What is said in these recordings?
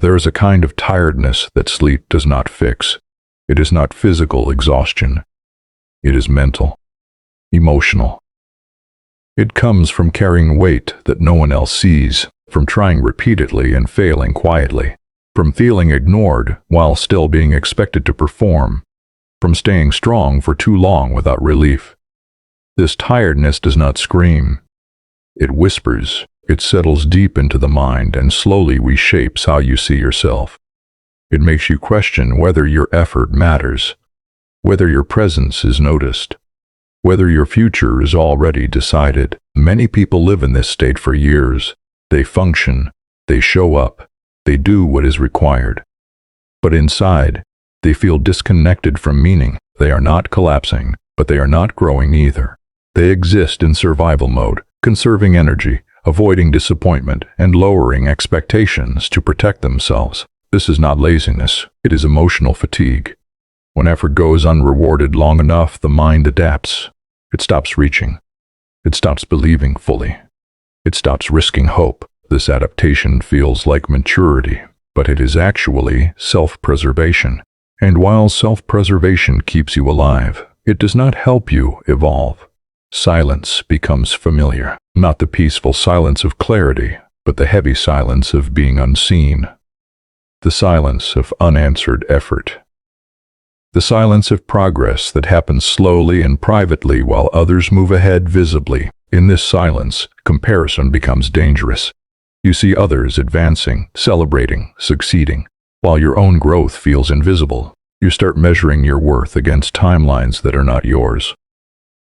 There is a kind of tiredness that sleep does not fix. It is not physical exhaustion. It is mental, emotional. It comes from carrying weight that no one else sees, from trying repeatedly and failing quietly, from feeling ignored while still being expected to perform, from staying strong for too long without relief. This tiredness does not scream. It whispers. It settles deep into the mind and slowly reshapes how you see yourself. It makes you question whether your effort matters, whether your presence is noticed, whether your future is already decided. Many people live in this state for years. They function, they show up, they do what is required. But inside, they feel disconnected from meaning. They are not collapsing, but they are not growing either. They exist in survival mode, conserving energy, avoiding disappointment, and lowering expectations to protect themselves. This is not laziness, it is emotional fatigue. When effort goes unrewarded long enough, the mind adapts. It stops reaching. It stops believing fully. It stops risking hope. This adaptation feels like maturity, but it is actually self-preservation. And while self-preservation keeps you alive, it does not help you evolve. Silence becomes familiar, not the peaceful silence of clarity, but the heavy silence of being unseen. The silence of unanswered effort. The silence of progress that happens slowly and privately while others move ahead visibly. In this silence, comparison becomes dangerous. You see others advancing, celebrating, succeeding, while your own growth feels invisible. You start measuring your worth against timelines that are not yours.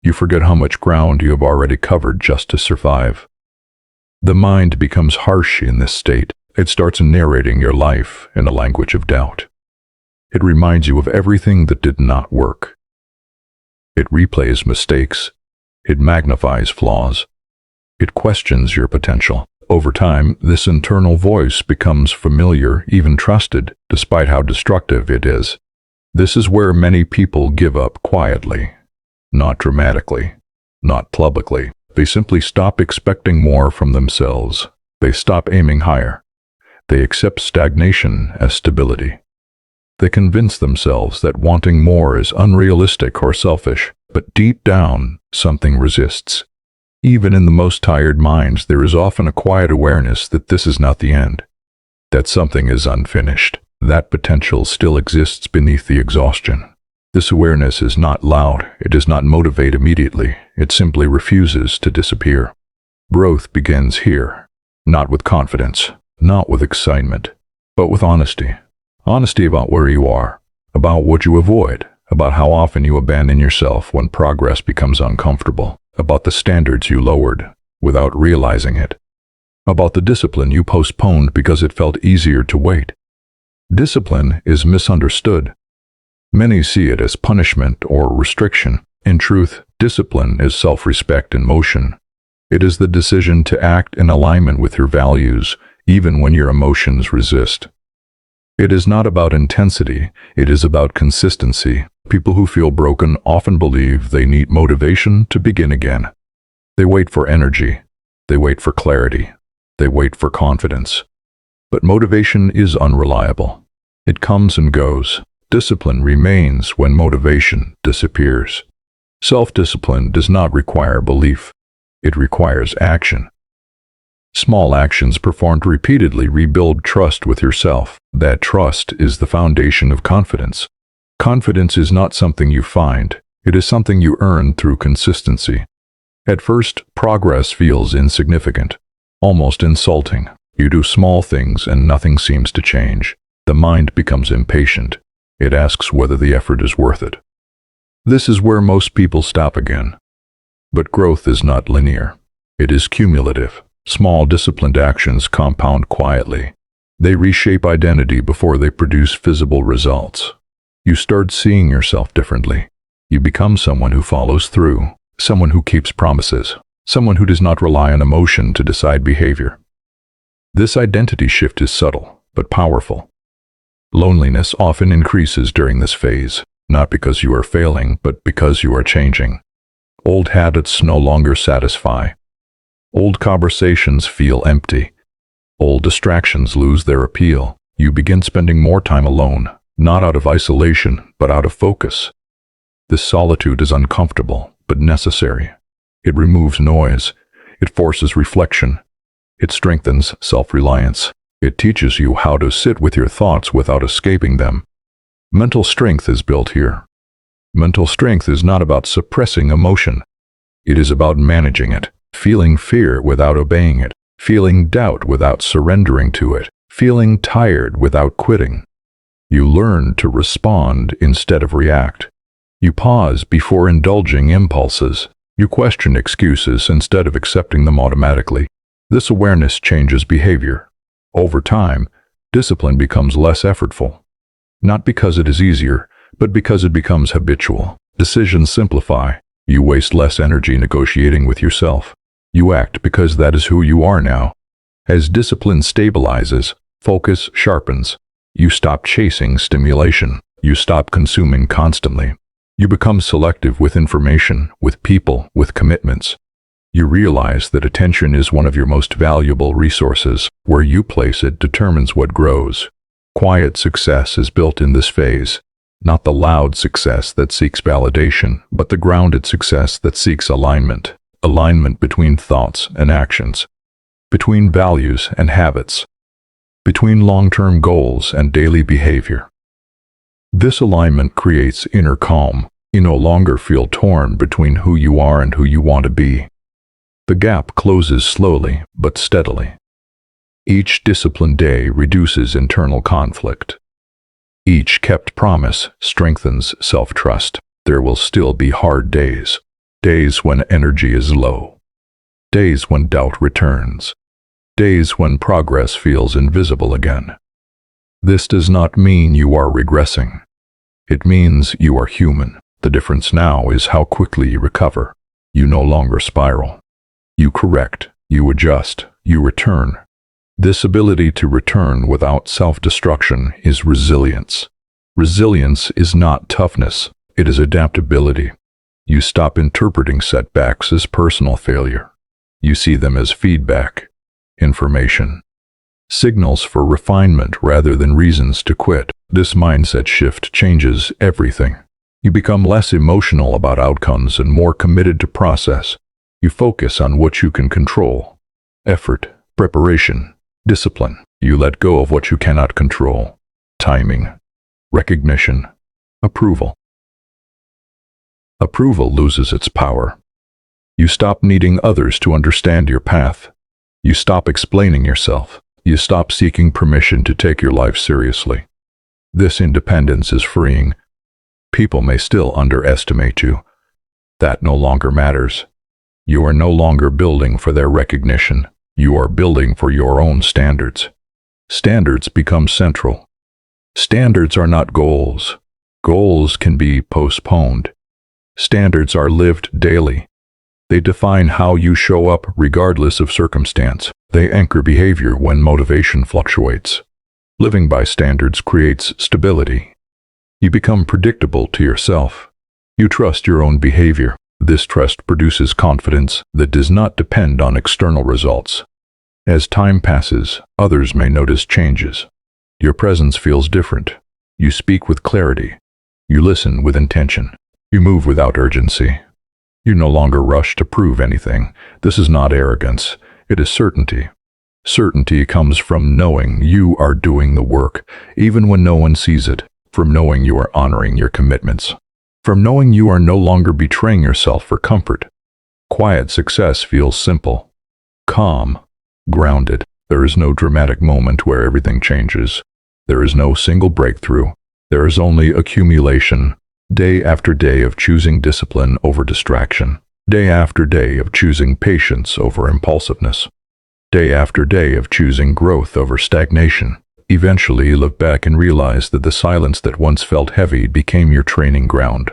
You forget how much ground you have already covered just to survive. The mind becomes harsh in this state. It starts narrating your life in a language of doubt. It reminds you of everything that did not work. It replays mistakes. It magnifies flaws. It questions your potential. Over time, this internal voice becomes familiar, even trusted, despite how destructive it is. This is where many people give up quietly. Not dramatically, not publicly. They simply stop expecting more from themselves. They stop aiming higher. They accept stagnation as stability. They convince themselves that wanting more is unrealistic or selfish, but deep down, something resists. Even in the most tired minds, there is often a quiet awareness that this is not the end, that something is unfinished, that potential still exists beneath the exhaustion. This awareness is not loud, it does not motivate immediately, it simply refuses to disappear. Growth begins here, not with confidence, not with excitement, but with honesty. Honesty about where you are, about what you avoid, about how often you abandon yourself when progress becomes uncomfortable, about the standards you lowered without realizing it, about the discipline you postponed because it felt easier to wait. Discipline is misunderstood. Many see it as punishment or restriction. In truth, discipline is self-respect in motion. It is the decision to act in alignment with your values, even when your emotions resist. It is not about intensity, it is about consistency. People who feel broken often believe they need motivation to begin again. They wait for energy, they wait for clarity, they wait for confidence. But motivation is unreliable. It comes and goes. Discipline remains when motivation disappears. Self-discipline does not require belief. It requires action. Small actions performed repeatedly rebuild trust with yourself. That trust is the foundation of confidence. Confidence is not something you find. It is something you earn through consistency. At first, progress feels insignificant, almost insulting. You do small things and nothing seems to change. The mind becomes impatient. It asks whether the effort is worth it. This is where most people stop again. But growth is not linear. It is cumulative. Small disciplined actions compound quietly. They reshape identity before they produce visible results. You start seeing yourself differently. You become someone who follows through, someone who keeps promises, someone who does not rely on emotion to decide behavior. This identity shift is subtle, but powerful. Loneliness often increases during this phase, not because you are failing, but because you are changing. Old habits no longer satisfy. Old conversations feel empty. Old distractions lose their appeal. You begin spending more time alone, not out of isolation, but out of focus. This solitude is uncomfortable, but necessary. It removes noise. It forces reflection. It strengthens self-reliance. It teaches you how to sit with your thoughts without escaping them. Mental strength is built here. Mental strength is not about suppressing emotion. It is about managing it, feeling fear without obeying it, feeling doubt without surrendering to it, feeling tired without quitting. You learn to respond instead of react. You pause before indulging impulses. You question excuses instead of accepting them automatically. This awareness changes behavior. Over time, discipline becomes less effortful. Not because it is easier, but because it becomes habitual. Decisions simplify. You waste less energy negotiating with yourself. You act because that is who you are now. As discipline stabilizes, focus sharpens. You stop chasing stimulation. You stop consuming constantly. You become selective with information, with people, with commitments. You realize that attention is one of your most valuable resources. Where you place it determines what grows. Quiet success is built in this phase. Not the loud success that seeks validation, but the grounded success that seeks alignment. Alignment between thoughts and actions. Between values and habits. Between long-term goals and daily behavior. This alignment creates inner calm. You no longer feel torn between who you are and who you want to be. The gap closes slowly but steadily. Each disciplined day reduces internal conflict. Each kept promise strengthens self-trust. There will still be hard days. Days when energy is low. Days when doubt returns. Days when progress feels invisible again. This does not mean you are regressing. It means you are human. The difference now is how quickly you recover. You no longer spiral. You correct, you adjust, you return. This ability to return without self-destruction is resilience. Resilience is not toughness, it is adaptability. You stop interpreting setbacks as personal failure. You see them as feedback, information, signals for refinement rather than reasons to quit. This mindset shift changes everything. You become less emotional about outcomes and more committed to process. You focus on what you can control. Effort, preparation, discipline. You let go of what you cannot control. Timing, recognition, approval. Approval loses its power. You stop needing others to understand your path. You stop explaining yourself. You stop seeking permission to take your life seriously. This independence is freeing. People may still underestimate you. That no longer matters. You are no longer building for their recognition. You are building for your own standards. Standards become central. Standards are not goals. Goals can be postponed. Standards are lived daily. They define how you show up regardless of circumstance. They anchor behavior when motivation fluctuates. Living by standards creates stability. You become predictable to yourself. You trust your own behavior. This trust produces confidence that does not depend on external results. As time passes, others may notice changes. Your presence feels different. You speak with clarity. You listen with intention. You move without urgency. You no longer rush to prove anything. This is not arrogance. It is certainty. Certainty comes from knowing you are doing the work, even when no one sees it, from knowing you are honoring your commitments, from knowing you are no longer betraying yourself for comfort. Quiet success feels simple, calm, grounded. There is no dramatic moment where everything changes. There is no single breakthrough. There is only accumulation, day after day of choosing discipline over distraction, day after day of choosing patience over impulsiveness, day after day of choosing growth over stagnation. Eventually you look back and realize that the silence that once felt heavy became your training ground.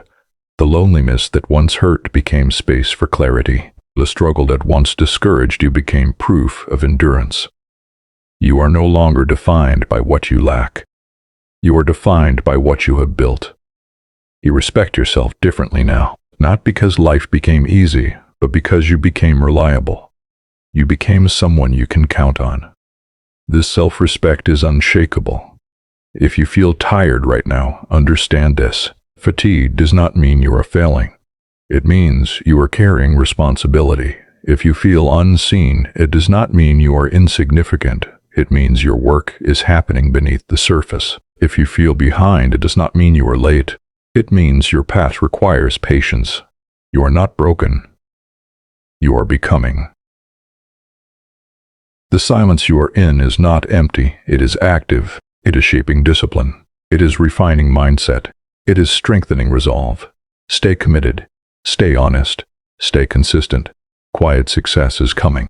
The loneliness that once hurt became space for clarity. The struggle that once discouraged you became proof of endurance. You are no longer defined by what you lack. You are defined by what you have built. You respect yourself differently now, not because life became easy, but because you became reliable. You became someone you can count on. This self-respect is unshakable. If you feel tired right now, understand this. Fatigue does not mean you are failing. It means you are carrying responsibility. If you feel unseen, it does not mean you are insignificant. It means your work is happening beneath the surface. If you feel behind, it does not mean you are late. It means your path requires patience. You are not broken. You are becoming. The silence you are in is not empty. It is active. It is shaping discipline. It is refining mindset. It is strengthening resolve. Stay committed. Stay honest. Stay consistent. Quiet success is coming.